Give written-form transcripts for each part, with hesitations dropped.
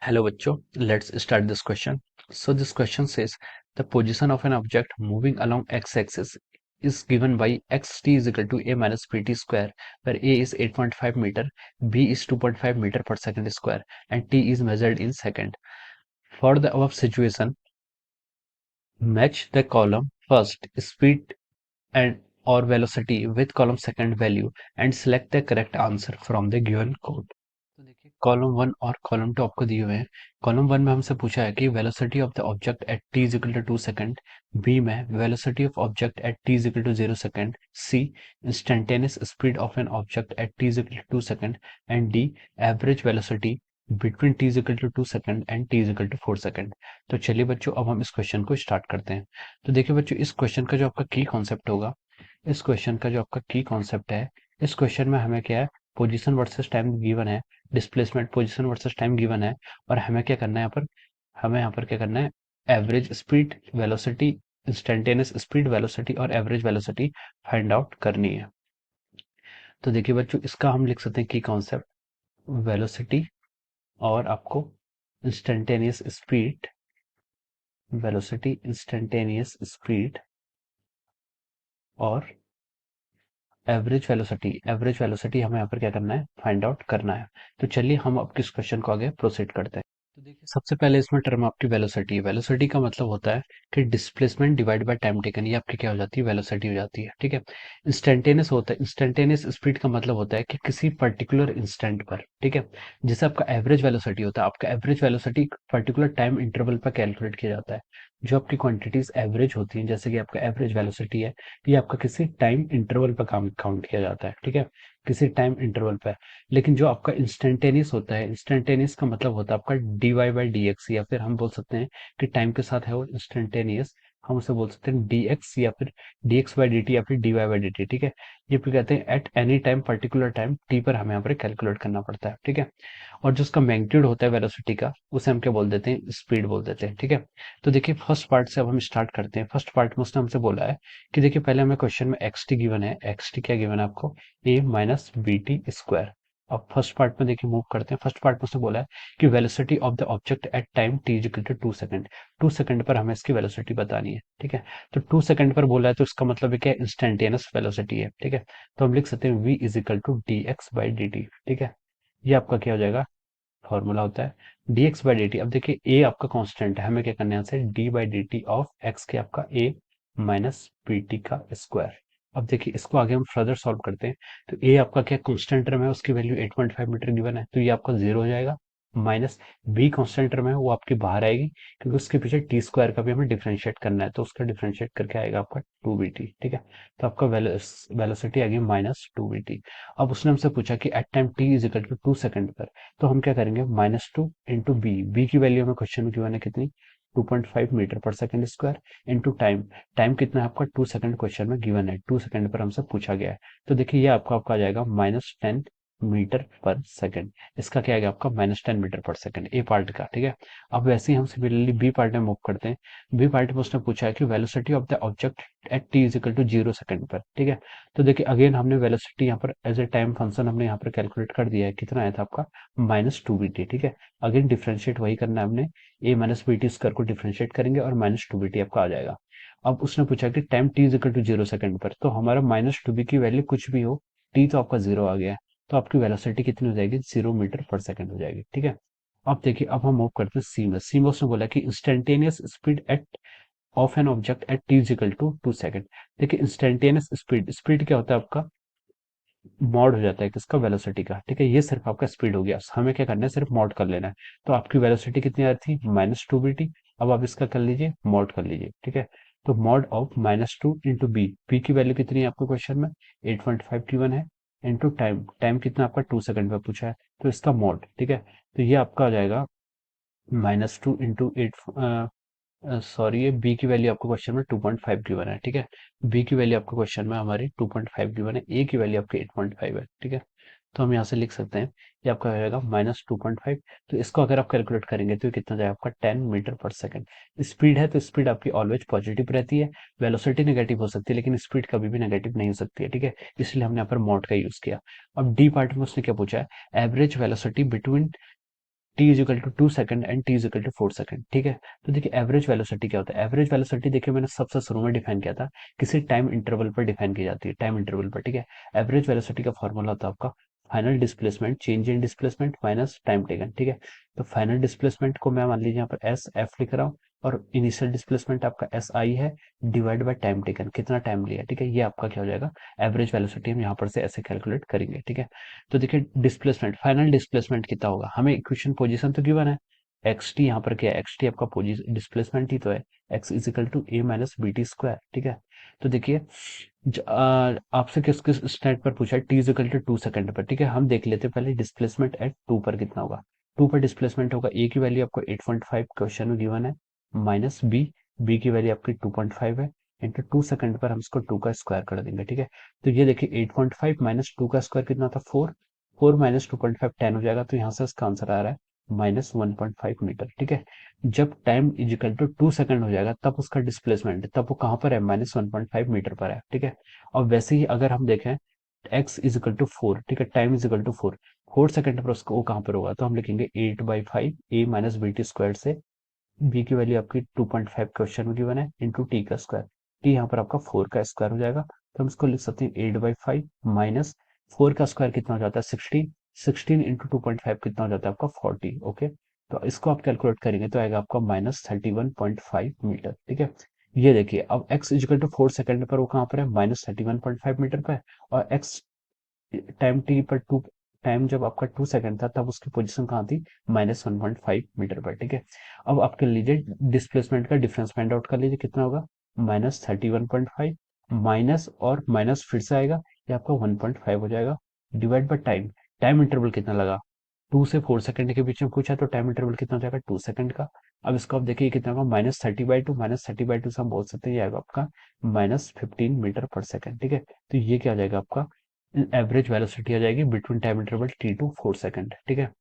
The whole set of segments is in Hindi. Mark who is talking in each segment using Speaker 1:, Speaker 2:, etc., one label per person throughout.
Speaker 1: Hello बच्चों, let's start this question. So this question says the position of an object moving along x-axis is given by xt is equal to a minus pt square, where a is 8.5 meter, b is 2.5 meter per second square, and t is measured in second. For the above situation, match the column first speed and or velocity with column second value and select the correct answer from the given code. तो देखिए कॉलम वन और कॉलम टू आपको दिए हुए हैं। कॉलम वन में हमसे पूछा है कि velocity of the object at T is equal to 2 second, b में velocity of object at T is equal to 0 second, c instantaneous speed of an object at T is equal to 2 second, and d average velocity between T is equal to 2 second and T is equal to 4 second. तो चलिए बच्चों, अब हम इस क्वेश्चन को स्टार्ट करते हैं। तो देखिए बच्चों, इस क्वेश्चन का जो आपका की कॉन्सेप्ट होगा, इस क्वेश्चन का जो आपका की कॉन्सेप्ट है, इस क्वेश्चन में हमें क्या है, पोजीशन वर्सेस टाइम गिवन है, displacement position versus time given है, और हमें क्या करना है यहाँ पर, हमें यहाँ पर क्या करना है, average speed, velocity, instantaneous speed, velocity और एवरेज वेलोसिटी फाइंड आउट करनी है। तो देखिए बच्चों, इसका हम लिख सकते हैं की कॉन्सेप्ट, वेलोसिटी और आपको instantaneous speed, velocity, instantaneous speed और एवरेज वेलोसिटी हमें यहाँ पर क्या करना है, फाइंड आउट करना है। तो चलिए हम अब किस क्वेश्चन को आगे प्रोसीड करते हैं। तो देखिए सबसे पहले इसमें टर्म आपकी वेलोसिटी है। वेलोसिटी का मतलब होता है कि displacement divide by time taken, ये आपकी क्या हो जाती है, वेलोसिटी हो जाती है। ठीक है। इंस्टेंटेनियस होता है, इंस्टेंटेनियस स्पीड का मतलब होता है कि किसी पर्टिकुलर इंस्टेंट पर, ठीक है, जैसे आपका एवरेज वेलोसिटी होता है, आपका average velocity particular time interval पर कैलकुलेट किया जाता है। जो आपकी क्वांटिटीज एवरेज होती हैं, जैसे कि आपका एवरेज वेलोसिटी है, ये आपका किसी टाइम इंटरवल पर काम काउंट किया जाता है। ठीक है, किसी टाइम इंटरवल पर। लेकिन जो आपका इंस्टेंटेनियस होता है, इंस्टेंटेनियस का मतलब होता है आपका D Y by D X, या फिर हम बोल सकते हैं कि टाइम के साथ है वो इंस्टेंटेनियस, हम उसे बोल सकते हैं डी एक्स, या फिर D X by D T, या फिर D Y by D T. ठीक है, ये फिर कहते हैं at any time particular time T पर हमें यहाँ पर कैलकुलेट करना पड़ता है। ठीक है, और जो उसका मैग्नीट्यूड होता है वेलोसिटी का, उसे हम क्या बोल देते हैं, स्पीड बोल देते हैं। ठीक है, तो देखिए फर्स्ट पार्ट से अब हम स्टार्ट करते हैं। फर्स्ट पार्ट में उसने हमसे बोला है कि देखिए पहले हमें क्वेश्चन में एक्स टी गिवन है, एक्स टी क्या गिवन है आपको, ए माइनस बी टी स्क्वायर। अब फर्स्ट पार्ट में देखिए मूव करते हैं। फर्स्ट पार्ट में उसने बोला है कि velocity of the object at time T is equal to 2 second. 2 second पर हमें इसकी वेलोसिटी बतानी है। ठीक है, तो 2 सेकेंड पर बोला है तो इसका मतलब है क्या, इंस्टेंटेनियस वेलोसिटी है। ठीक है, तो हम लिख सकते हैं v is equal to D X by D T. ठीक है, ये आपका क्या हो जाएगा, फॉर्मूला होता है dx बाई डी टी। अब देखिए a आपका कांस्टेंट है, हमें क्या करना है, यहाँ से d by D T of x के आपका a माइनस बी टी का स्क्वायर। अब देखिए इसको आगे हम फर्दर सॉल्व करते हैं। तो a आपका क्या कांस्टेंट टर्म है, उसकी वैल्यू 8.5 मीटर गिवन है, तो ये आपका 0 हो जाएगा। माइनस b कांस्टेंट टर्म है, वो आपकी बाहर आएगी, क्योंकि उसके पीछे टी स्क्वायर का भी हमें डिफरेंशिएट करना है, तो उसका डिफरेंशिएट करके आएगा आपका 2bt। ठीक है, तो आपका वेलोसिटी आ गई -2bt। अब उसने हमसे पूछा कि at time t is equal to 2 second पर, तो हम क्या करेंगे, -2 इंटू बी, बी की वैल्यू हमें क्वेश्चन में गिवन है कितनी, 2.5 मीटर पर second square, into time, time कितना है आपका 2 सेकेंड क्वेश्चन में गिवन है, 2 सेकेंड पर हमसे पूछा गया है। तो देखिए ये आपका आ जाएगा -10 मीटर पर सेकेंड। इसका क्या आएगा आपका, -10 मीटर पर सेकेंड, ए पार्ट का। ठीक है, अब वैसे ही हम सिमिलरली बी पार्ट में मूव करते हैं। बी पार्ट में उसने पूछा है कि velocity of the object at T is equal to 0 second पर। ठीक है, तो देखिए अगेन हमने वेलोसिटी यहाँ पर एज ए टाइम फंक्शन हमने यहाँ पर कैलकुलेट कर दिया है, कितना आया था आपका, -2bt। ठीक है, अगेन डिफरेंशिएट वही करना है हमने, a minus B T square को डिफरेंशिएट करेंगे और -2bt आपका आ जाएगा। अब उसने पूछा कि time t is equal to 0 second पर, तो हमारा -2b की वैल्यू कुछ भी हो, t तो आपका 0 आ गया है, तो आपकी वेलोसिटी कितनी हो जाएगी, 0 मीटर पर सेकेंड हो जाएगी। ठीक है, अब देखिए अब हम मूव करते हैं सी में। सी में उसने बोला कि instantaneous speed at of an object at T is equal to 2 second. देखिए इंस्टेंटेनियस स्पीड, स्पीड क्या होता है आपका, मॉड हो जाता है किसका, वेलोसिटी का। ठीक है, ये सिर्फ आपका स्पीड हो गया, हमें क्या करना है, सिर्फ मॉड कर लेना है। तो आपकी वेलोसिटी कितनी आ रही थी, -2bt। अब आप इसका कर लीजिए, मॉड कर लीजिए। ठीक है, तो mod of -2 into B, B की वैल्यू कितनी है आपको क्वेश्चन में, 8.5 की वन है, इंटू टाइम, टाइम कितना आपका 2 सेकंड पे पूछा है, तो इसका मॉड। ठीक है, तो ये आपका आ जाएगा -2 इंटू एट, सॉरी ये बी की वैल्यू आपको क्वेश्चन में 2.5 गिवन है। ठीक है, बी की वैल्यू आपको क्वेश्चन में हमारी 2.5 गिवन है, ए की वैल्यू आपकी 8.5 है। ठीक है, तो हम यहाँ से लिख सकते हैं, ये आपका हो जाएगा -2.5। तो इसको अगर आप कैलकुलेट करेंगे तो ये कितना जाएगा आपका, 10 मीटर पर सेकंड। स्पीड है तो स्पीड आपकी ऑलवेज पॉजिटिव रहती है, वेलोसिटी नेगेटिव हो सकती है, लेकिन स्पीड कभी भी नेगेटिव नहीं हो सकती है। ठीक है, इसलिए हमने यहाँ पर मॉड का यूज किया। अब डी पार्ट में उसने क्या पूछा है, average velocity between T is equal to 2 second and T is equal to 4 second. ठीक है, तो देखिए एवरेज वेलोसिटी क्या होता है। एवरेज वेलोसिटी देखिए मैंने सबसे शुरू में डिफाइन किया था, किसी टाइम इंटरवल पर डिफाइन की जाती है, टाइम इंटरवल पर। ठीक है, एवरेज वेलोसिटी का फॉर्मूला होता है आपका final displacement change in displacement minus time taken. ठीक है, तो फाइनल डिस्प्लेसमेंट को मैं मान लीजिए यहाँ पर एस एफ लिख रहा हूँ, और इनिशियल डिस्प्लेसमेंट आपका एस आई है, डिवाइड बाय टाइम टेकन, कितना टाइम लिया। ठीक है, ये आपका क्या हो जाएगा, एवरेज वेलोसिटी हम यहाँ पर से ऐसे कैलकुलेट करेंगे। ठीक है, तो देखिए डिस्प्लेसमेंट, फाइनल डिस्प्लेसमेंट कितना होगा, हमें इक्वेशन पोजीशन तो गिवन है, एक्स टी यहाँ पर क्या है, एक्स टी आपका पोजीशन डिस्प्लेसमेंट ही तो है, X is equal to A minus B T square. ठीक है, तो देखिए आपसे किस किस स्टेट पर पूछा है, T is equal to 2 second पर। ठीक है, हम देख लेते हैं पहले डिस्प्लेसमेंट एट 2 पर कितना होगा। 2 पर डिस्प्लेसमेंट होगा, ए की वैल्यू आपको 8.5 क्वेश्चन में गिवन है, माइनस बी, बी की वैल्यू आपकी 2.5 है, इंटू 2 सेकंड पर हम इसको 2 का स्क्वायर कर देंगे। ठीक है, तो ये देखिए 8.5 माइनस 2 का स्क्वायर कितना था, 4, 4 माइनस 2.5 10 हो जाएगा, तो यहाँ से इसका आंसर आ रहा है माइनस 1.5 मीटर। ठीक है, जब टाइम इजिकल टू 2 सेकंड हो जाएगा तब उसका डिस्प्लेसमेंट, तब वो कहाँ पर है, माइनस 1.5 मीटर पर है। ठीक है, और वैसे ही अगर हम देखें एक्स इजिकल टू 4, ठीक है, टाइम इजिकल टू 4, 4 सेकंड पर उसको वो कहाँ पर होगा, तो हम लिखेंगे 8/5 ए माइनस बी टी स्क्वायर से, बी की वैल्यू आपकी 2.5 क्वेश्चन में गिवन है, इंटू टी का स्क्वायर, टी यहाँ पर आपका 4 का स्क्वायर हो जाएगा, तो हम इसको लिख सकते हैं 8/5 माइनस 4 का स्क्वायर कितना हो जाता है 16, 16 इंटू 2.5 कितना हो जाता है आपका 40। ओके, तो इसको आप कैलकुलेट करेंगे तो आएगा आपका माइनस 31.5 मीटर। ठीक है, ये देखिए अब x इजिकल टू 4 सेकंड पर वो कहाँ पर है, माइनस 31.5 मीटर पर है, और x टाइम टी पर 2, टाइम जब आपका 2 सेकंड था तब उसकी पोजीशन कहाँ थी, माइनस 1.5 मीटर पर। ठीक है, अब आप कर लीजिए डिस्प्लेसमेंट का डिफरेंस फाइंड आउट कर लीजिए कितना होगा, माइनस 31.5 माइनस और माइनस फिर से आएगा, ये आपका 1.5 हो जाएगा, divide by time, time interval कितना लगा, 2 से 4 सेकंड के बीच में पूछा, तो टाइम इंटरवल कितना हो जाएगा 2 सेकंड का। अब इसको आप देखिए कितना होगा, -30/2, -30/2 से हम बोल सकते हैं ये आएगा आपका -15 मीटर पर सेकंड। ठीक है, तो ये क्या आ जाएगा आपका एवरेज वेलोसिटी आ जाएगी between time interval T to 4 second. ठीक है,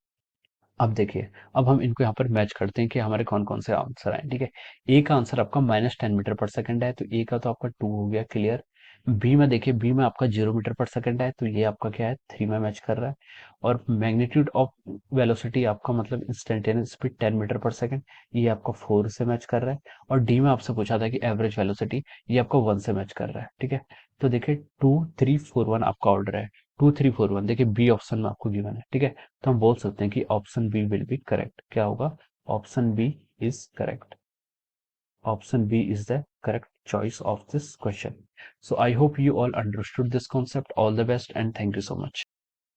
Speaker 1: अब देखिए, अब हम इनको यहाँ पर मैच करते हैं कि हमारे कौन कौन से आंसर आए। ठीक है, ए का आंसर आपका -10 मीटर पर सेकंड है, तो ए का तो आपका 2 हो गया क्लियर। बी में देखिए, बी में आपका 0 मीटर पर सेकंड है, तो ये आपका क्या है 3 में मैच कर रहा है। और मैग्नीट्यूड ऑफ वेलोसिटी आपका मतलब इंस्टेंटेनियस स्पीड 10 मीटर पर सेकंड, ये आपका 4 से मैच कर रहा है। और डी में आपसे पूछा था कि एवरेज वेलोसिटी, ये आपका 1 से मैच कर रहा है। ठीक है, तो देखिए 2 3 4 1 आपका ऑर्डर है, 2 3 4 1, देखिए बी ऑप्शन में आपको गिवन है। ठीक है, तो हम बोल सकते हैं कि option B will be correct. क्या होगा, option B is correct, option B is the correct choice of this question. So I hope you all understood this concept. All the best and thank you so much.